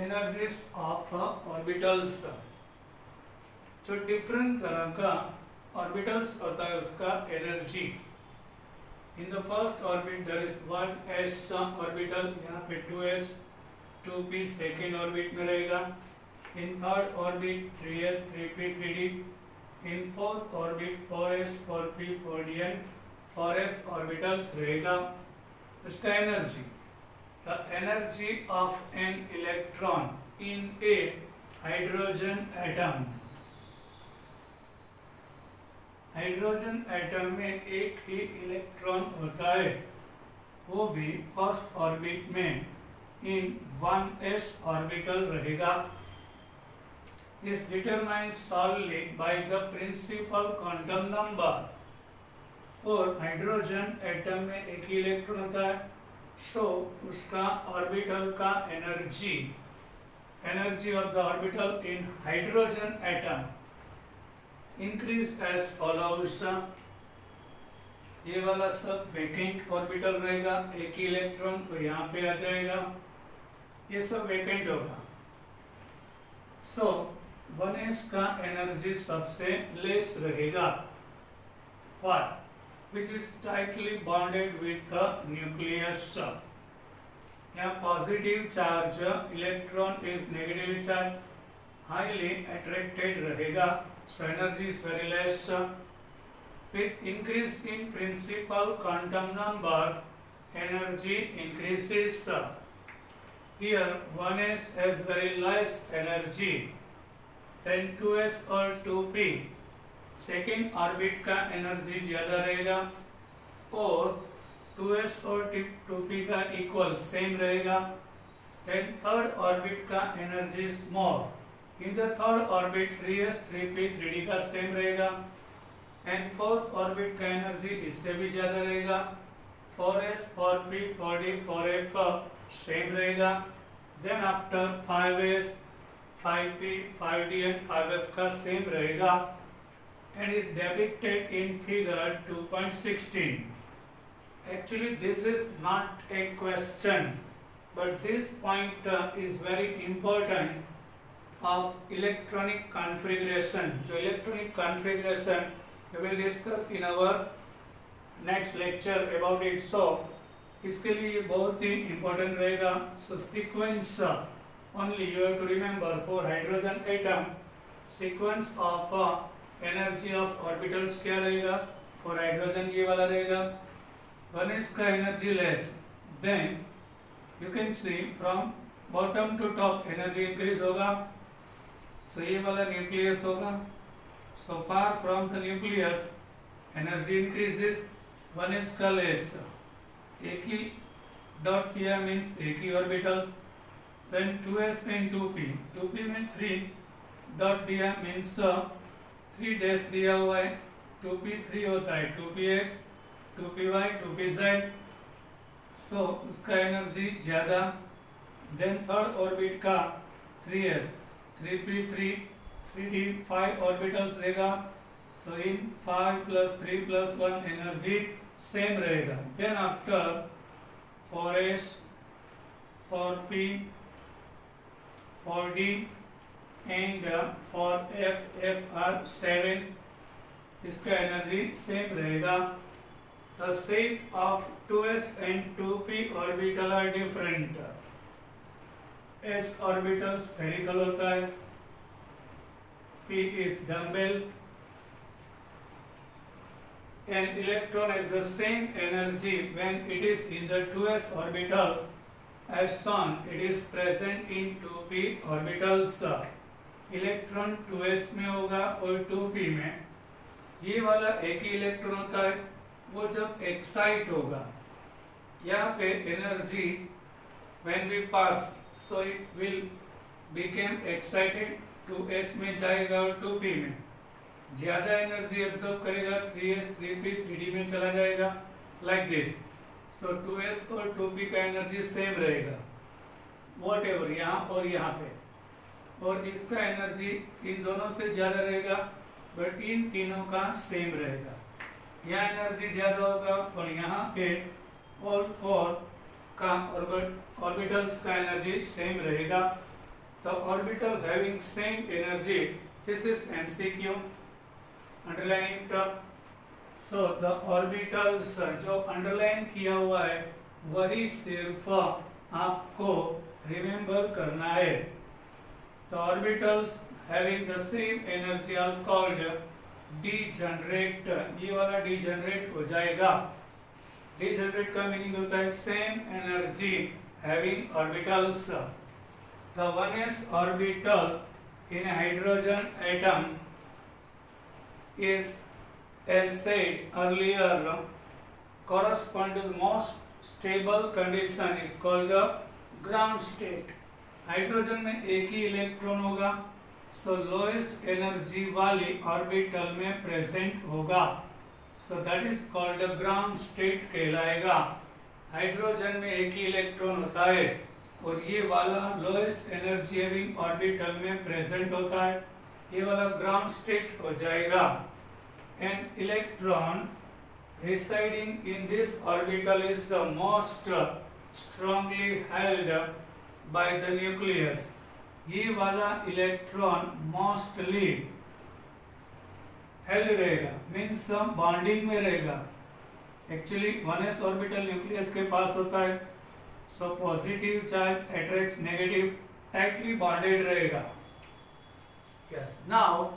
Energies of orbitals. जो different तरह का ऑर्बिटल्स होता है उसका energy. In the first orbit there is one s orbital, यहाँ पे 2s 2p सेकेंड ऑर्बिट में रहेगा। In third orbit 3s 3p 3d। In fourth orbit 4s 4p 4d and 4f orbitals रहेगा। इसका energy, the energy of an electron in a hydrogen atom। Hydrogen atom में एक ही electron होता है, वो भी फर्स्ट ऑर्बिट में इन 1s ऑर्बिटल रहेगा। Is determined solely by the principal quantum number. और हाइड्रोजन एटम में एक ही इलेक्ट्रॉन होता है, सो उसका ऑर्बिटल का energy of the orbital in hydrogen atom increase as follows. ये वाला सब वेकेंट ऑर्बिटल रहेगा, एक ही इलेक्ट्रॉन तो यहाँ पे आ जाएगा, ये सब वेकेंट होगा। सो 1s का एनर्जी सबसे लेस रहेगा। Why? which is tightly bonded with the nucleus। यहाँ positive charge electron is negatively charge, highly attracted रहेगा, so energy is very less। with increase in principal quantum number energy increases। here 1s has very less energy than 2s or 2p। Second orbit का energy ज्यादा रहेगा और 2s और 2p का equal same रहेगा। Then third orbit का energy small. In the third orbit 3s 3p 3d का same रहेगा एंड फोर्थ ऑर्बिट का एनर्जी इससे भी ज्यादा रहेगा। 4s 4p 4d 4f same रहेगा। Then after 5s 5p 5d and 5f का सेम रहेगा and is depicted in figure 2.16। Actually this is not a question, but this point is very important of electronic configuration। जो electronic configuration we will discuss in our next lecture about it। so इसके लिए ये बहुत ही important रहेगा। so sequence only you have to remember for hydrogen atom sequence of energy of orbitals क्या रहेगा। For hydrogen ये वाला रहेगा, 1s का energy less, then you can see from bottom to top energy increase होगा। So ये वाला nucleus होगा, so far from the nucleus energy increases, 1s का लेस, एक ही डॉट किया मीन्स एक ही orbital. Then 2s and 2p, 2p में 3 dot दिया मीन्स 3 डैश दिया हुआ है, 2p 3 होता है, 2px 2py 2pz, सो उसका एनर्जी ज्यादा। देन थर्ड ऑर्बिट का 3s 3p 3 3d 5 ऑर्बिटल्स देगा, सो इन 5 + 3 + 1 एनर्जी सेम रहेगा। Then after 4s 4p 4d and for f are 7, इसका एनर्जी सेम रहेगा। The shape of 2s and 2p orbital are different। s orbital spherical होता है, p is dumbbell, an electron has the same energy when it is in the 2s orbital as shown it is present in 2p orbitals। Electron 2s में होगा और 2p में, ये वाला एक ही electron होता है, वो जब एक्साइट होगा यहाँ पे energy when we pass so it will became excited, 2s में जाएगा और 2p में ज्यादा एनर्जी एब्जॉर्ब करेगा, 3s 3p 3d में चला जाएगा, लाइक दिस। सो 2s और 2p का एनर्जी सेम रहेगा वॉट एवर यहाँ और यहाँ पे, और इसका एनर्जी इन दोनों से ज्यादा रहेगा बट इन तीनों का सेम रहेगा। यहाँ एनर्जी ज्यादा होगा और यहाँ पे ऑल फोर का ऑर्बिटल्स का एनर्जी सेम रहेगा। the orbital having same energy. This is MCQ. Underline it up. So the orbitals जो अंडरलाइन किया हुआ है वही सिर्फ आपको रिमेम्बर करना है. The orbitals having the same energy are called degenerate. ये वाला degenerate हो जाएगा. Degenerate का मीनिंग होता है same energy having orbitals. The 1s orbital in a hydrogen atom is, as said earlier, correspond to the most stable condition is called the ground state. Hydrogen में एक ही electron होगा, सो lowest energy वाली orbital में present होगा, so that is called the ground state कहलाएगा. Hydrogen में एक ही electron होता है और ये वाला लोएस्ट एनर्जी हैविंग ऑर्बिटल में प्रेजेंट होता है, ये वाला ग्राउंड स्टेट हो जाएगा. An electron residing in this orbital is the most strongly held by the nucleus. ये वाला इलेक्ट्रॉन मोस्टली हेल्ड रहेगा, मीन्स बॉन्डिंग में रहेगा. एक्चुअली 1s ऑर्बिटल न्यूक्लियस के पास होता है, so positive charge attracts negative, tightly bonded रहेगा. Yes, now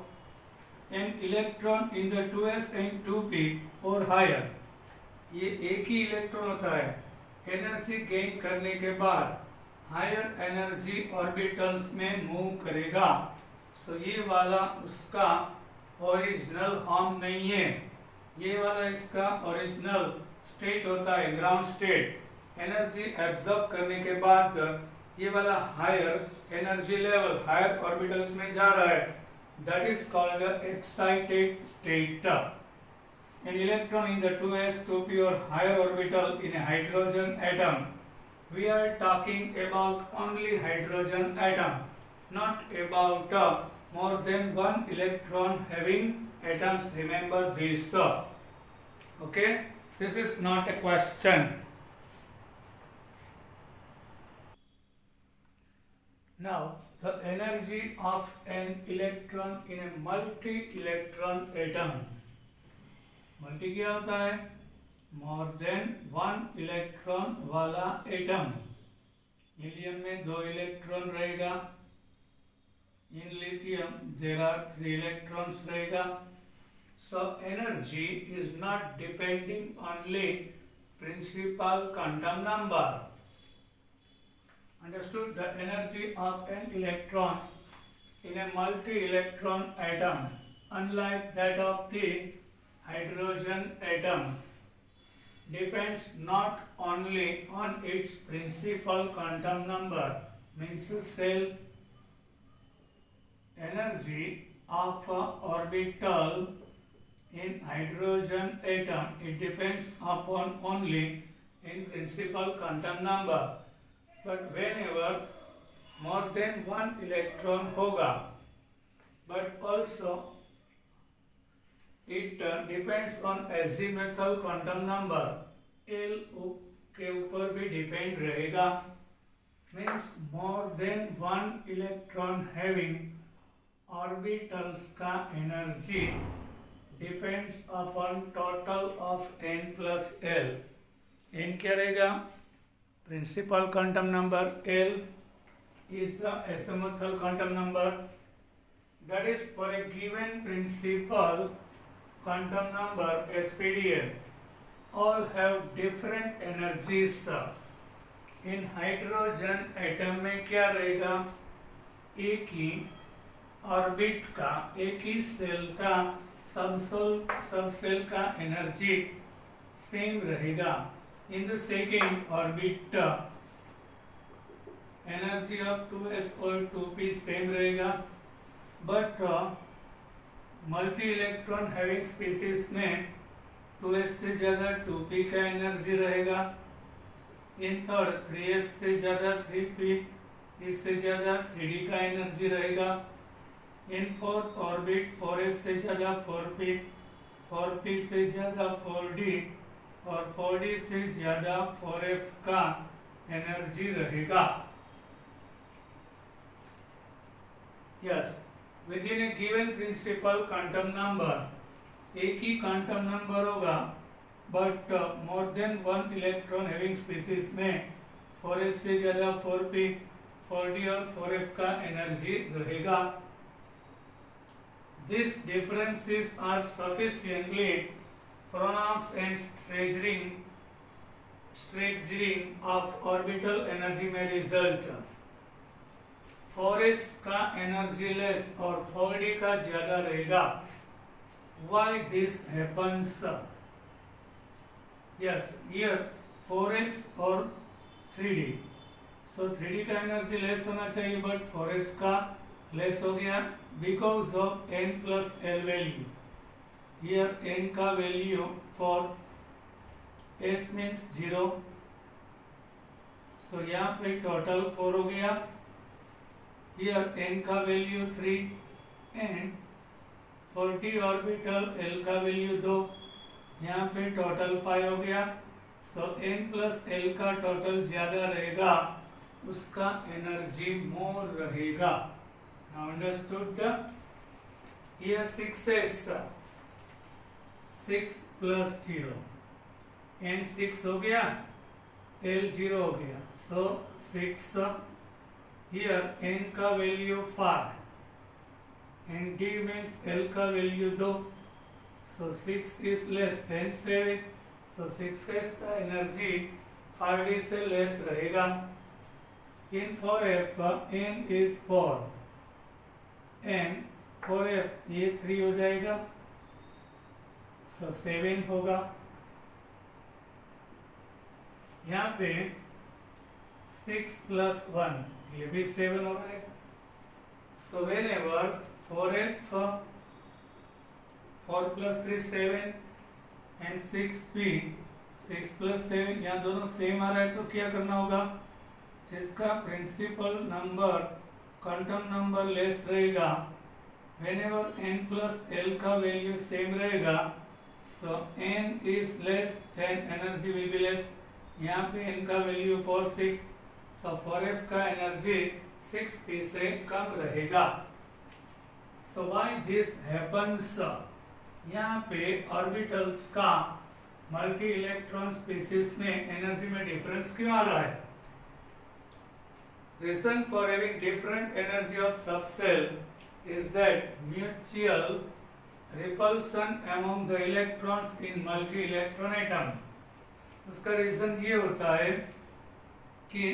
an electron in the 2s and 2p or higher, ये एक ही इलेक्ट्रॉन होता है, एनर्जी गेन करने के बाद हायर एनर्जी ऑर्बिटल्स में मूव करेगा. सो ये वाला उसका ओरिजिनल फॉर्म नहीं है, ये वाला इसका ओरिजिनल स्टेट होता है, ग्राउंड स्टेट. एनर्जी एब्जॉर्ब करने के बाद ये वाला higher energy level higher orbitals में जा रहा है, that is called the excited state. An electron in the 2s 2p or higher orbital in a hydrogen atom, we are talking about only hydrogen atom, not about more than one electron having atoms. Remember this. Okay, this is not a question. Now the energy of an electron in a multi-electron atom. Multi क्या होता है? More than one electron वाला atom. Helium में 2 electron रहेगा, in lithium there are 3 electrons रहेगा. So energy is not depending only principal quantum number. Understood? The energy of an electron in a multi-electron atom, unlike that of the hydrogen atom, depends not only on its principal quantum number, means cell energy of orbital in hydrogen atom. It depends upon only in principal quantum number. But whenever more than one electron होगा, but also it depends on azimuthal quantum number, L के ऊपर भी depend रहेगा. Means more than one electron having orbitals का energy depends upon total of n plus l. n क्या रहेगा? Principal quantum number. L is the azimuthal quantum number. That is, for a given principal quantum number SPDL, all have different energies. In hydrogen atom में क्या रहेगा? एक ही orbit का, एक ही cell का, सब सेल का एनर्जी सेम रहेगा. In the second orbit, energy of 2s or 2p same रहेगा, but multi electron having species में 2s से ज़्यादा 2p का एनर्जी रहेगा. इन थर्ड 3s से ज़्यादा 3p, इससे ज़्यादा 3d का एनर्जी रहेगा. इन फोर्थ ऑर्बिट 4s से ज़्यादा 4p, 4p से ज़्यादा 4d और 4d से ज़्यादा 4f का एनर्जी रहेगा. Yes, within a given principal quantum number, एक ही क्वांटम नंबर होगा, but more than one electron having species में 4s से ज़्यादा 4p, 4d और 4f का एनर्जी रहेगा. These differences are sufficiently pronounced and staggering of orbital energy may result. 4s का energy less और 4d का ज़्यादा रहेगा. Why this happens? Yes, here 4s और 3d. So 3d का एनर्जी लेस होना चाहिए, बट 4s का लेस हो गया because of n plus l value. Here n का value for s means 0. So यहाँ पे टोटल 4 हो गया. Here n का वैल्यू 3 and 40 ऑर्बिटल l का वैल्यू 2. यहाँ पे टोटल 5 हो गया. सो n प्लस l का टोटल ज्यादा रहेगा, उसका एनर्जी मोर रहेगा. Now understood. ये 6s 6 प्लस 0 n 6 हो गया, l 0 हो गया. सो 6 हियर n का value 5 and d means l का value 2. so 6 is less than 7. so 6s का एनर्जी 5d से लेस रहेगा. in 4f n is 4 and 4f ये 3 हो जाएगा. so 7 होगा. यहाँ पे 6 plus 1 ये भी 7 हो गए. so whenever 4f 4 plus 3 7 and 6p 6 plus 7 यहाँ दोनों सेम आ रहा है, तो क्या करना होगा, जिसका principle number quantum number less रहेगा, whenever n plus l का वैल्यू सेम रहेगा, so n is less then energy will be less. यहाँ पे n का वैल्यू 4 6, so 4f का एनर्जी 6p से कम रहेगा. so why this happens? यहाँ पे ऑर्बिटल्स का मल्टी इलेक्ट्रॉन स्पीसीज में एनर्जी में डिफरेंस क्यों आ रहा है? Reason for having different energy of sub shell is that mutual repulsion among the electrons in multi electron atom. उसका रीजन ये होता है कि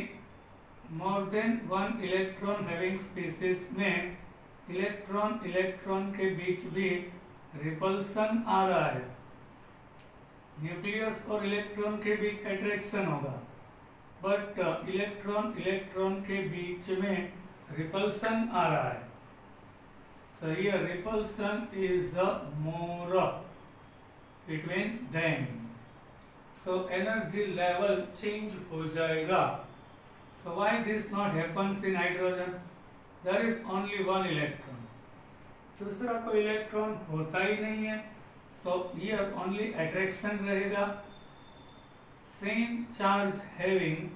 more than one electron having species में इलेक्ट्रॉन के बीच भी रिपल्सन आ रहा है. न्यूक्लियस और इलेक्ट्रॉन के बीच अट्रैक्शन होगा, बट इलेक्ट्रॉन के बीच में रिपल्सन आ रहा है. So here repulsion is more between them. So energy level change हो जाएगा. So why this not happens in hydrogen? There is only one electron, दूसरा कोई इलेक्ट्रॉन होता ही नहीं है. सो हियर ओनली अट्रैक्शन रहेगा. Same charge having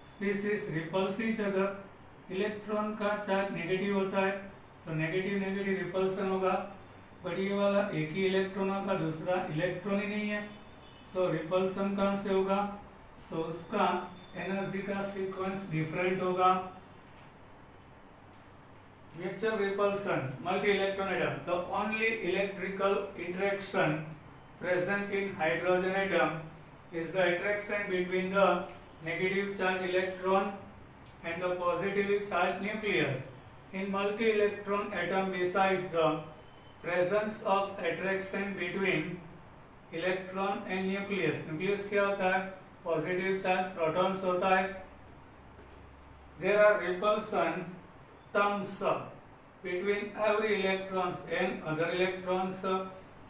species repels each other. Electron का चार्ज नेगेटिव होता है, सो नेगेटिव रिपल्सन होगा, बट ये वाला एक ही इलेक्ट्रॉन होगा, दूसरा इलेक्ट्रॉन ही नहीं है, सो रिपल्सन कहाँ से होगा? सो उसका एनर्जी का सीक्वेंस डिफरेंट होगा. Mutual repulsion, multi-electron atom. The only electrical interaction present in hydrogen atom is the attraction between the negative charge electron and the positively charged nucleus. In multi-electron atom, besides the presence of attraction between electron and nucleus, nucleus क्या होता है? Positive charge protons होता है. There are repulsion terms between every electrons and other electrons.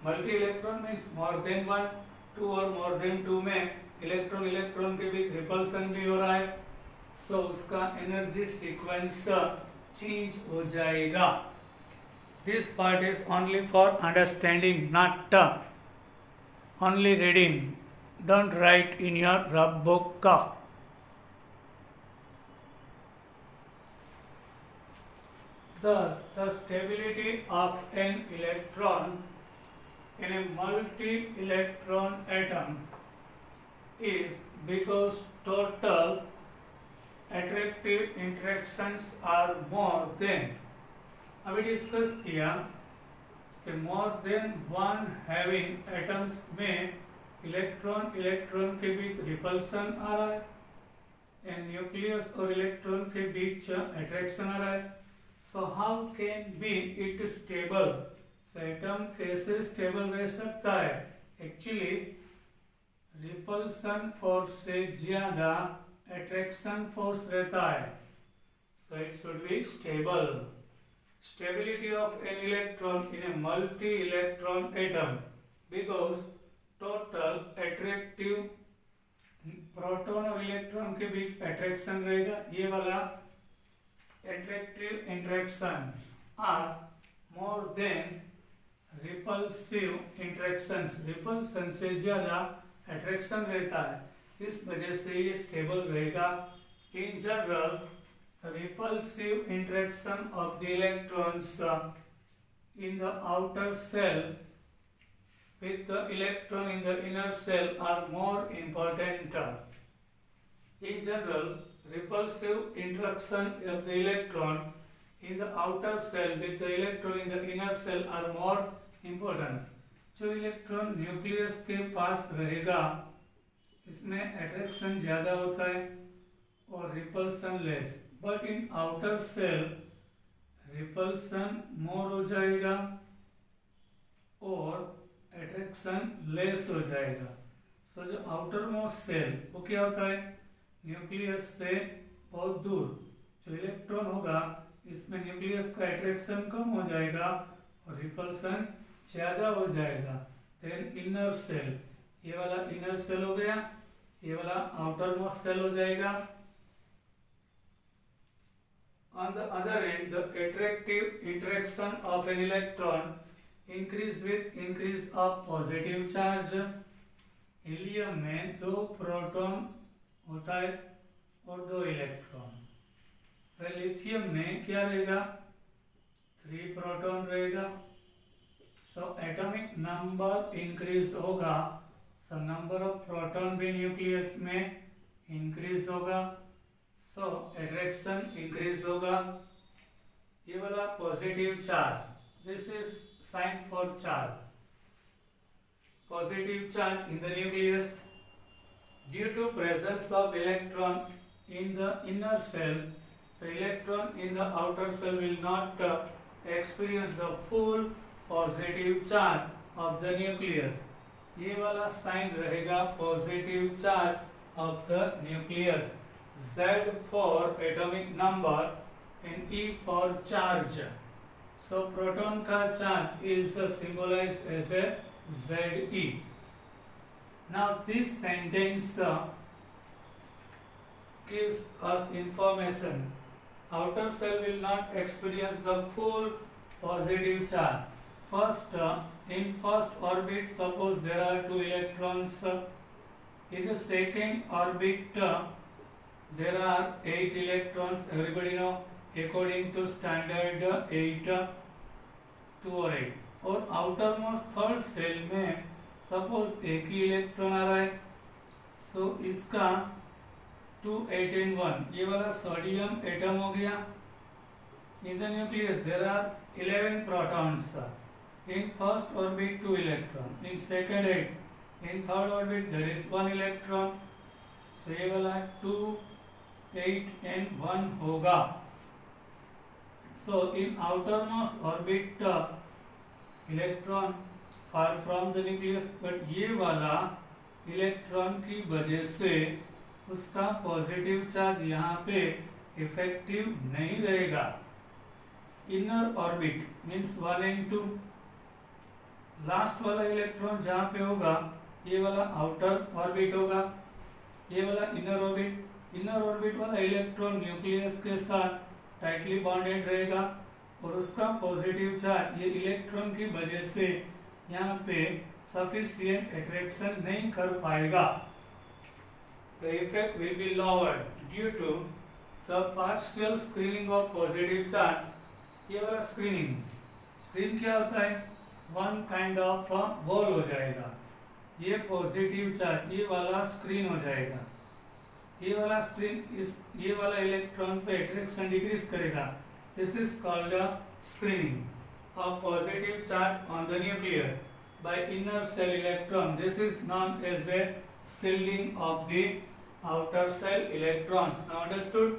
multi electron means more than one, two or more than two में electron के बीच repulsion भी हो रहा है. सो उसका एनर्जी सीक्वेंस चेंज हो जाएगा. This part is only for understanding, not only reading. Don't write in your rough book. Thus, the stability of an electron in a multi-electron atom is because total attractive interactions are more than, अभी discuss किया कि more than one having atoms में electron electron के बीच repulsion आ रहा है and nucleus और electron के बीच अट्रैक्शन आ रहा है. So how can be it stable? Atom कैसे स्टेबल रह सकता है? एक्चुअली रिपल्सन फोर्स से ज्यादा अट्रैक्शन फोर्स रहता है, so it should be stable. Stability of an electron in a multi-electron atom because total attractive proton और इलेक्ट्रॉन के बीच अट्रैक्शन रहेगा. ये वाला attractive interactions are more than repulsive interactions. Repulsion से ज्यादा अट्रैक्शन रहता है, इस वजह से ये स्टेबल रहेगा. In general the repulsive interaction of the electrons in the outer shell with the electron in the inner shell are more important. In general, repulsive interaction of the electron in the outer shell with the electron in the inner shell are more important. जो electron nucleus के पास रहेगा इसमें attraction ज़्यादा होता है और repulsion less. But in outer shell repulsion more हो जाएगा और अट्रैक्शन लेस हो जाएगा. सो जो आउटर मोस्ट सेल वो क्या होता है? न्यूक्लियस से बहुत दूर जो इलेक्ट्रॉन होगा इसमें न्यूक्लियस का अट्रैक्शन कम हो जाएगा और रिपल्सन ज़्यादा हो जाएगा. देन इनर सेल, ये वाला इनर सेल हो गया, ये वाला आउटर मोस्ट सेल हो जाएगा. On the other end, the attractive interaction of an electron increase with increase of positive charge. Helium में 2 प्रोटॉन होता है और 2 इलेक्ट्रॉन. लिथियम में क्या रहेगा? 3 प्रोटॉन रहेगा. सो एटॉमिक नंबर इंक्रीज होगा, सो नंबर ऑफ प्रोटॉन भी न्यूक्लियस में इंक्रीज होगा, सो अट्रैक्शन इंक्रीज होगा. ये वाला positive charge, this is sign for charge. Positive charge in the nucleus due to presence of electron in the inner shell, the electron in the outer shell will not experience the full positive charge of the nucleus. ये वाला sign रहेगा positive charge of the nucleus. Z for atomic number and E for charge. So proton का charge is symbolized as a Ze. Now this sentence gives us information. Outer cell will not experience the full positive charge. First, in first orbit, suppose there are 2 electrons. In the second orbit, there are 8 electrons. Everybody know according to standard 8, 2 और 8. और outer most third cell में suppose एक ही electron आ रहा है, सो इसका 2, 8 and 1 ये वाला sodium atom हो गया. In the nucleus there are 11 protons. In first orbit 2 electron, in second 8, in third orbit there is 1 electron. So ये वाला 2, 8 and 1 होगा. So in outermost orbit electron far from the nucleus, but ये वाला electron की वजह से उसका positive charge यहाँ पे इफेक्टिव नहीं रहेगा. Inner orbit means 1 and 2, last वाला इलेक्ट्रॉन जहाँ पे होगा ये वाला आउटर ऑर्बिट होगा, ये वाला इनर ऑर्बिट. इनर ऑर्बिट वाला इलेक्ट्रॉन न्यूक्लियस के साथ टाइटली बॉन्डेड रहेगा और उसका पॉजिटिव चार्ज ये इलेक्ट्रॉन की वजह से यहाँ पे सफिशिएंट अट्रैक्शन नहीं कर पाएगा. The effect will be lowered due to the partial screening of positive charge ये वाला स्क्रीनिंग, स्क्रीन क्या होता है, वन काइंड ऑफ वॉल हो जाएगा, ये पॉजिटिव चार्ज, ये वाला स्क्रीन हो जाएगा, ये वाला स्क्रीन इस ये वाला इलेक्ट्रॉन पे अट्रैक्शन डिक्रीज करेगा, this is called screening of positive charge on the nuclear by inner cell electron. This is known as a shielding of the outer cell electrons. Now understood?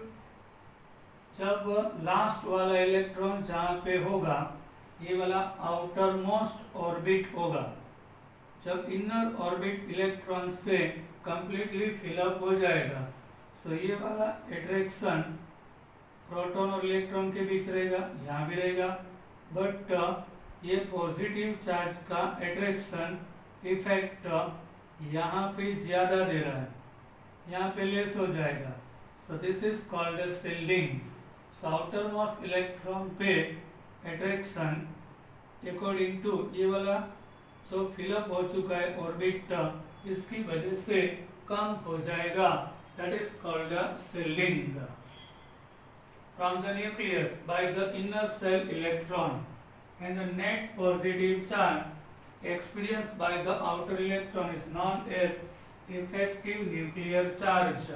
जब last वाला electron जहाँ पे होगा, ये वाला outer most orbit होगा, जब inner orbit electron से कंप्लीटली फिलअप हो जाएगा, सो ये वाला अट्रैक्शन प्रोटॉन और इलेक्ट्रॉन के बीच रहेगा, यहाँ भी रहेगा, बट ये पॉजिटिव चार्ज का अट्रैक्शन इफेक्ट यहाँ पे ज्यादा दे रहा है, यहाँ पे लेस हो जाएगा, so this is called as shielding. So outer most electron पे अट्रैक्शन अकॉर्डिंग टू ये वाला जो फिलअप हो चुका है ऑर्बिट, इसकी वजह से कम हो जाएगा, that is called shielding from the nucleus by the inner cell electron, and the net positive charge experienced by the outer electron is known as effective nuclear charge,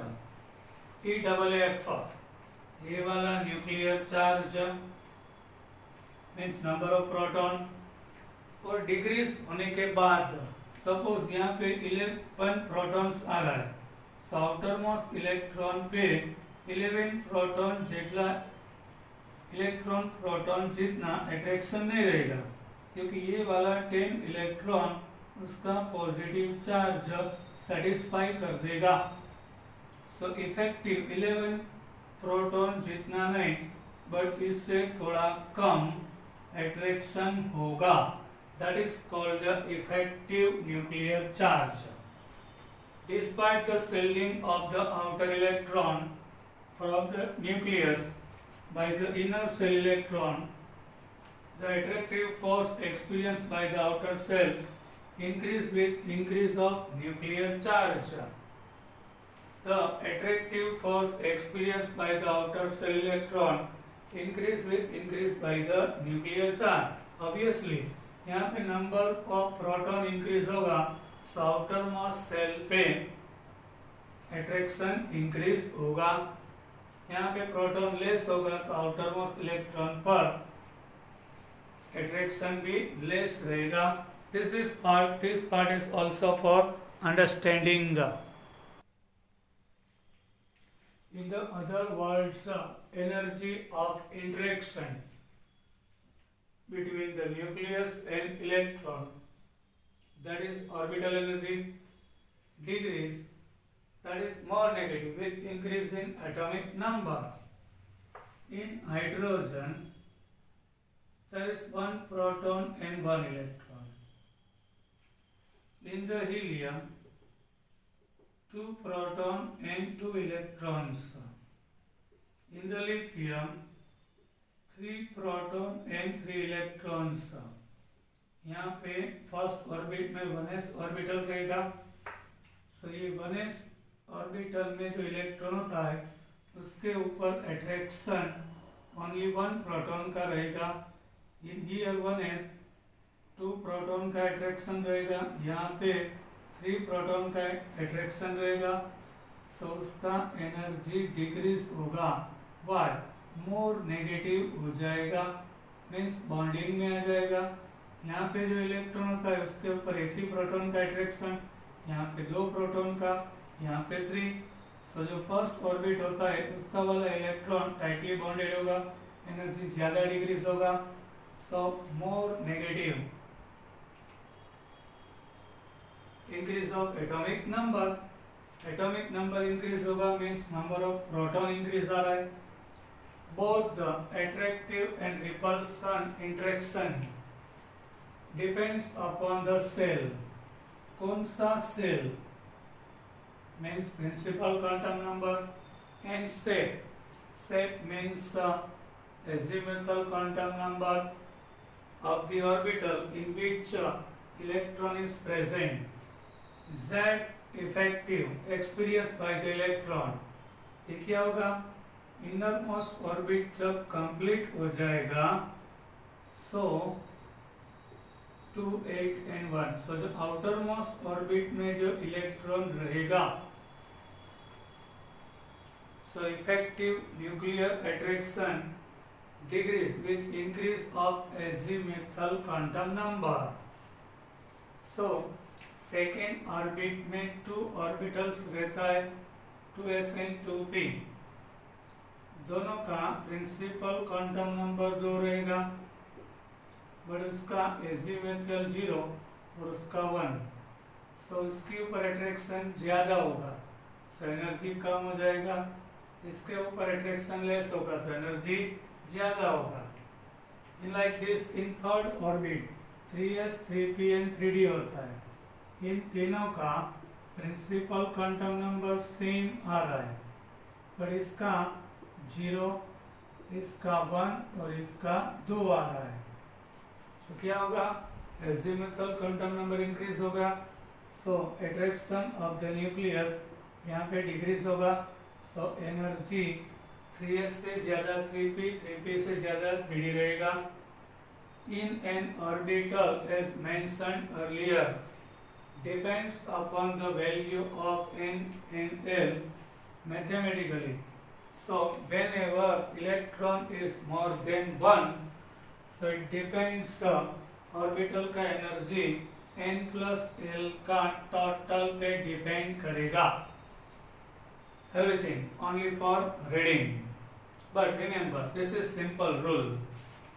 EFF। ये वाला nuclear charge means number of proton, और decrease होने के बाद suppose यहाँ पे 11 protons आ रहा है, सो आउटर मोस्ट इलेक्ट्रॉन पे 11 प्रोटॉन जेटला इलेक्ट्रॉन प्रोटॉन जितना अट्रैक्शन नहीं रहेगा, क्योंकि ये वाला 10 इलेक्ट्रॉन उसका पॉजिटिव चार्ज सेटिस्फाई कर देगा, सो इफेक्टिव 11 प्रोटॉन जितना नहीं बट इससे थोड़ा कम अट्रैक्शन होगा, that is called the effective nuclear charge. Despite the shielding of the outer electron from the nucleus by the inner cell electron, the attractive force experienced by the outer cell increase with increase of nuclear charge. The attractive force experienced by the outer cell electron increase with increase by the nuclear charge. Obviously, यहाँ पे number of proton increase होगा, so outermost cell पे attraction increase होगा, यहाँ पे proton less होगा तो outer most electron पर अट्रैक्शन भी लेस रहेगा। This part is also for understanding. In the other words, energy of interaction between the nucleus and electron, that is orbital energy, decrease, that is more negative with increase in atomic number. In hydrogen there is one proton and one electron. In the helium 2 proton and 2 electrons. In the lithium 3 proton and 3 electrons. यहाँ पे first orbit में 1s orbital रहेगा, सो ये 1s orbital में जो electron होता है उसके ऊपर अट्रैक्शन ओनली 1 प्रोटॉन का रहेगा, इन हियर 1s 2 प्रोटॉन का अट्रैक्शन रहेगा, यहाँ पे 3 प्रोटॉन का अट्रैक्शन रहेगा, सो उसका एनर्जी डिक्रीज होगा, वाई मोर नेगेटिव हो जाएगा, मीन्स बॉन्डिंग में आ जाएगा। यहाँ पे जो इलेक्ट्रॉन होता है उसके ऊपर एक ही प्रोटॉन का अट्रैक्शन, यहाँ पे 2 प्रोटॉन का, यहाँ पे 3, सो जो फर्स्ट ऑर्बिट होता है उसका वाला इलेक्ट्रॉन टाइटली बॉन्डेड होगा, एनर्जी ज्यादा डिक्रीज होगा, so more negative. Increase of atomic number increase होगा, means number of proton increase आ रहा है। Both the attractive and repulsion interaction depends upon the shell. कौन सा shell? means principal quantum number, and shape means azimuthal quantum number of the orbital in which electron is present. Z effective experienced by the electron, ये क्या होगा? Inner most orbit जब complete हो जाएगा, सो 2, 8 and 1, सो जो outer most orbit में जो electron रहेगा, so effective nuclear attraction decrease with increase of azimuthal quantum number. So second orbit में 2 ऑर्बिटल्स रहता है, 2s and 2p, दोनों का प्रिंसिपल क्वांटम नंबर 2 रहेगा, बट उसका एजीमुथल 0 और उसका 1, सो इसके ऊपर अट्रैक्शन ज़्यादा होगा, सो एनर्जी कम हो जाएगा, इसके ऊपर अट्रैक्शन लेस होगा तो एनर्जी ज़्यादा होगा। In like this in third orbit 3s, 3p and 3d होता है, इन तीनों का प्रिंसिपल क्वांटम नंबर सेम आ रहा है, पर इसका 0, इसका 1 और इसका 2 आ रहा है। सो क्या होगा, एजीमुथल क्वांटम नंबर इंक्रीज होगा, so attraction of the nucleus यहाँ पे डिक्रीज होगा, सो एनर्जी 3s से ज़्यादा 3p, 3p से ज़्यादा 3d रहेगा। In n orbital as mentioned earlier depends upon the value of n and l mathematically. So whenever electron is more than 1, so it depends orbital का energy n plus l का total पे depend करेगा। Everything only for reading, but remember this is simple rule,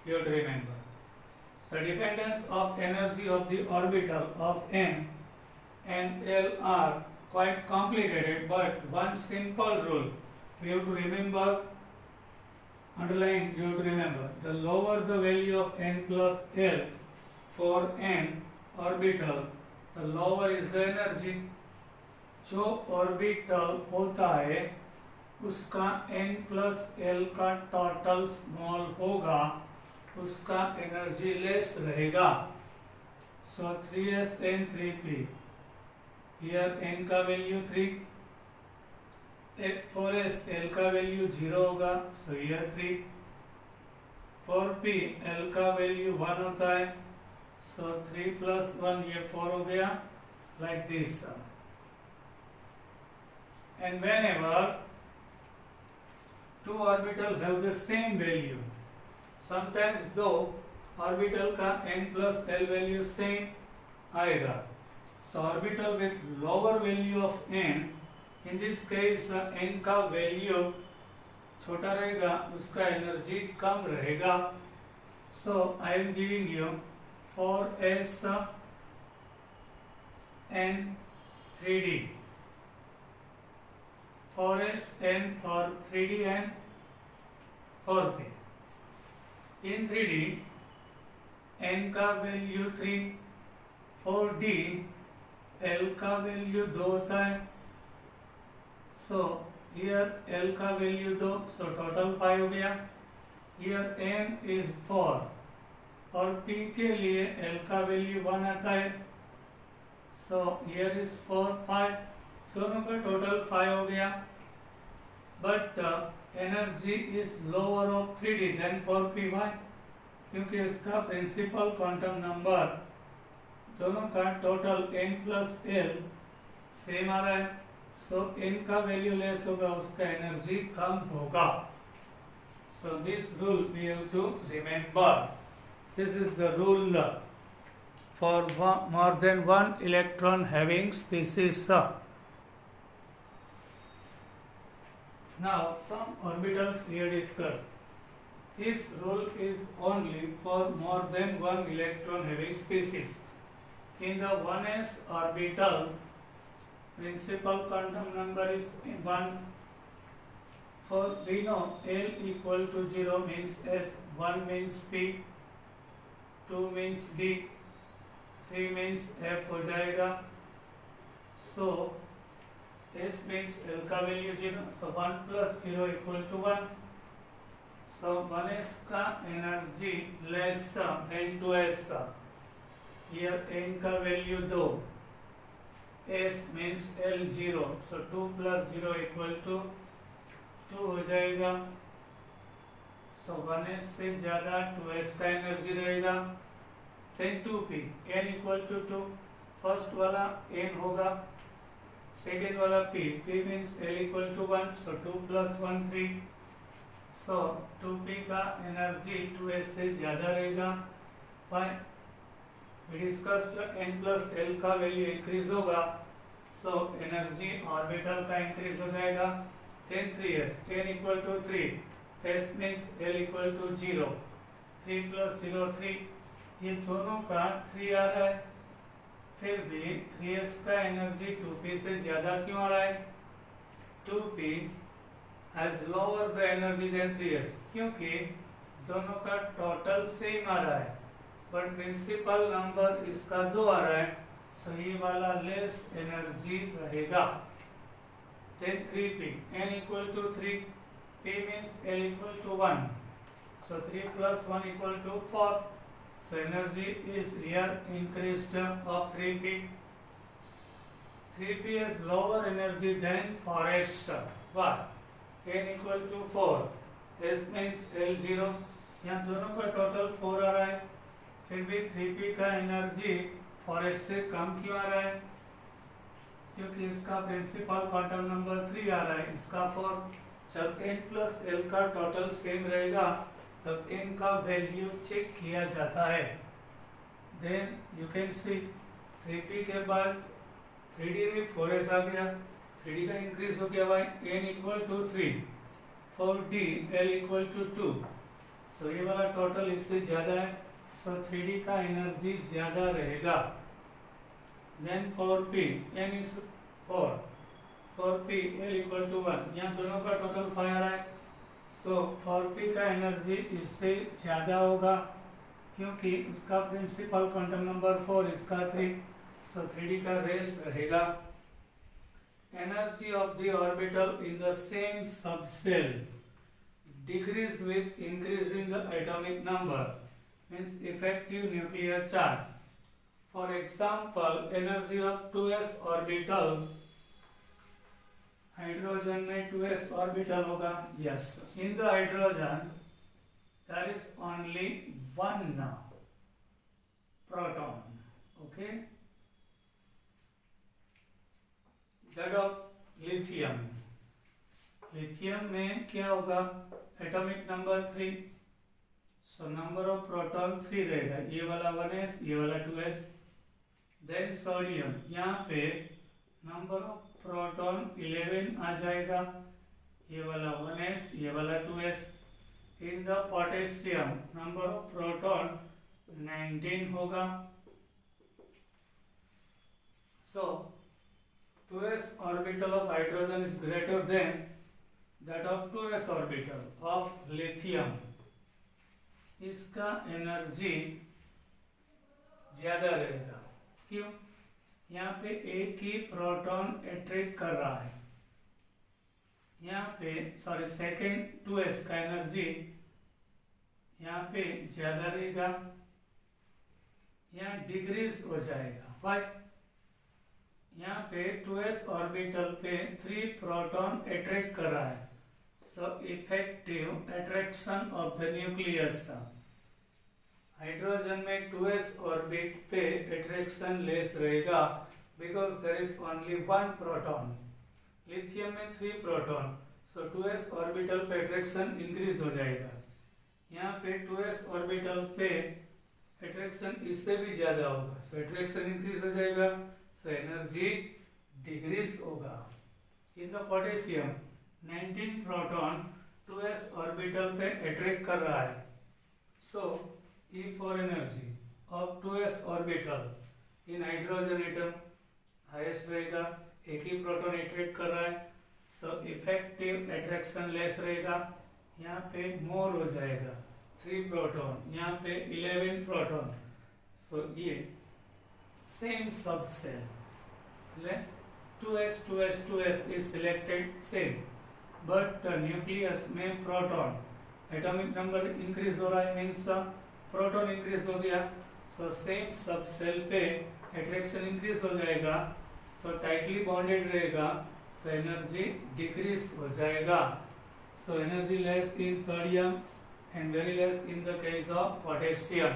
you have to remember. The dependence of energy of the orbital of n and L are quite complicated, but one simple rule we have to remember, underline, you have to remember, the lower the value of n plus L for n orbital, the lower is the energy. जो orbital होता है उसका n plus L का total small होगा, उसका energy less रहेगा। सो 3s and 3p, here n का value 3, 4s L का वैल्यू 0 होगा, सो हियर 3, 4p L का वैल्यू 1 होता है, सो 3 plus 1 ये 4 हो गया, like this. And whenever two orbitals have the same value, sometimes though orbital का n plus L value same आएगा, so orbital with lower value of n, in this case n का value छोटा रहेगा, उसका energy कम रहेगा। so I am giving you 4s and 3d, 4s n for 3d and 4p. In 3d n का value 3, 4d L का value 2 होता है, so here L का वैल्यू 2, सो टोटल 5 हो गया। हियर n इज 4 और p के लिए L का वैल्यू 1 आता है, सो हियर इज 4, 5, दोनों का टोटल 5 हो गया। But energy is lower of 3d than 4p, why? क्योंकि इसका प्रिंसिपल क्वांटम नंबर दोनों का total n plus L same आ रहा है, सो n का वैल्यू लेस होगा, उसका एनर्जी कम होगा। So this rule we have to remember, this is the rule for more than one electron having species. Now some orbitals here discussed. This rule is only for more than one electron having species. In the 1s orbital, principal quantum number is 1. For we know L equal to 0 means S, 1 means P, 2 means D, 3 means F हो जाएगा। So S means L का value 0, so 1 plus 0 equal to 1. So 1s का energy less then 2s, here n का value 2, S means L 0, so 2 plus 0 equal to 2 हो जाएगा। सो 1s से ज्यादा 2s का एनर्जी रहेगा। Then 2p n equal to 2, first वाला n होगा, सेकेंड वाला p means l equal to 1, सो 2 प्लस 1 3। सो 2p का एनर्जी 2s से ज्यादा रहेगा। Why we discussed n plus l का वैल्यू इंक्रीज होगा, सो एनर्जी ऑर्बिटल का इंक्रीज हो जाएगा। 10 3s n equal to 3, s means l equal to 0, 3 plus 0 3, ये दोनों का 3 आ रहा है। फिर भी 3s का एनर्जी 2p से ज्यादा क्यों आ रहा है? 2p has lower the energy than 3s, क्योंकि दोनों का टोटल सेम आ रहा है, बट प्रिंसिपल नंबर इसका 2 आ रहा है, सो ये वाला लेस एनर्जी रहेगा। Then 3p n equal to 3, p means l equal to 1, so 3 plus 1 equal to 4, so energy is here increased of 3p. 3p has lower energy than 4s. Why? n equal to 4, s means l0, यहाँ दोनों का total 4 आ रहा है, फिर भी 3p का energy 4s से कम क्यों आ रहा है? क्योंकि इसका प्रिंसिपल क्वांटम नंबर 3 आ रहा है, इसका 4। जब n प्लस l का टोटल सेम रहेगा तब n का वैल्यू चेक किया जाता है। Then you can C 3p के बाद 3d में 4s आ गया, 3d का इंक्रीज हो गया by n equal to 3, 4d l equal to 2, so ये वाला टोटल इससे ज्यादा है, सो 3d का एनर्जी ज्यादा रहेगा। Then 4p n is 4, 4p l equal to 1, यहाँ दोनों का टोटल 5 आ रहा है, सो 4p का एनर्जी इससे ज़्यादा होगा, क्योंकि इसका प्रिंसिपल क्वांटम नंबर 4, इसका 3, सो 3d का रेस रहेगा। Energy of the orbital in the same subshell decrease with increasing the atomic number, means effective nuclear charge. For example energy of 2s orbital, hydrogen में 2s ऑर्बिटल होगा, yes, in the hydrogen there is only 1 proton, okay. That of lithium, lithium में क्या होगा? Atomic number 3, so number of proton 3 रहेगा, ये वाला 1s, ये वाला 2s। देन सोडियम, यहाँ पे नंबर ऑफ प्रोटॉन 11 आ जाएगा, ये वाला 1s, ये वाला 2s। In the potassium number of proton 19 होगा, सो 2s orbital of hydrogen is greater than that of 2s orbital of lithium, इसका एनर्जी ज्यादा रहेगा। क्यों? यहाँ पे एक ही प्रोटॉन अट्रैक्ट कर रहा है, यहाँ पे सॉरी सेकेंड 2s का एनर्जी यहाँ पे ज्यादा रहेगा, यहाँ डिक्रीज हो जाएगा। वाई? यहाँ पे 2s ऑर्बिटल पे 3 प्रोटॉन अट्रैक्ट कर रहा है, so effective attraction of the nucleus. Hydrogen में 2s ऑर्बिट पे अट्रैक्शन लेस रहेगा, because there is only 1 proton. Lithium में 3 प्रोटॉन, सो 2s ऑर्बिटल पे अट्रैक्शन इंक्रीज हो जाएगा। यहाँ पे 2s ऑर्बिटल पे अट्रैक्शन इससे भी ज्यादा होगा, सो अट्रैक्शन इंक्रीज हो जाएगा, सो एनर्जी डिक्रीज होगा। In the potassium 19 proton 2s orbital पे अट्रैक्ट कर रहा है, सो E4 energy of 2s orbital in hydrogen atom highest रहेगा, एक ही प्रोटॉन अट्रैक्ट कर रहा है, सो इफेक्टिव अट्रैक्शन लेस रहेगा, यहाँ पे मोर हो जाएगा 3 प्रोटॉन, यहाँ पे 11 प्रोटॉन, सो ये same subshell 2s 2s 2s is selected same, but nucleus में प्रोटॉन एटॉमिक नंबर इंक्रीज हो रहा है, मीन्स प्रोटॉन इंक्रीज हो गया, सो सेम सब सेल पे अट्रैक्शन इंक्रीज हो जाएगा, सो टाइटली बॉन्डेड रहेगा, सो एनर्जी डिक्रीज हो जाएगा। So energy less in sodium and very less in the case of potassium.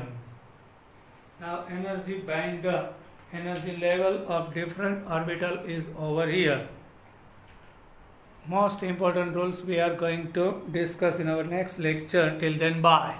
Now energy band, energy level of different orbital is over here. Most important rules we are going to discuss in our next lecture. Till then, bye.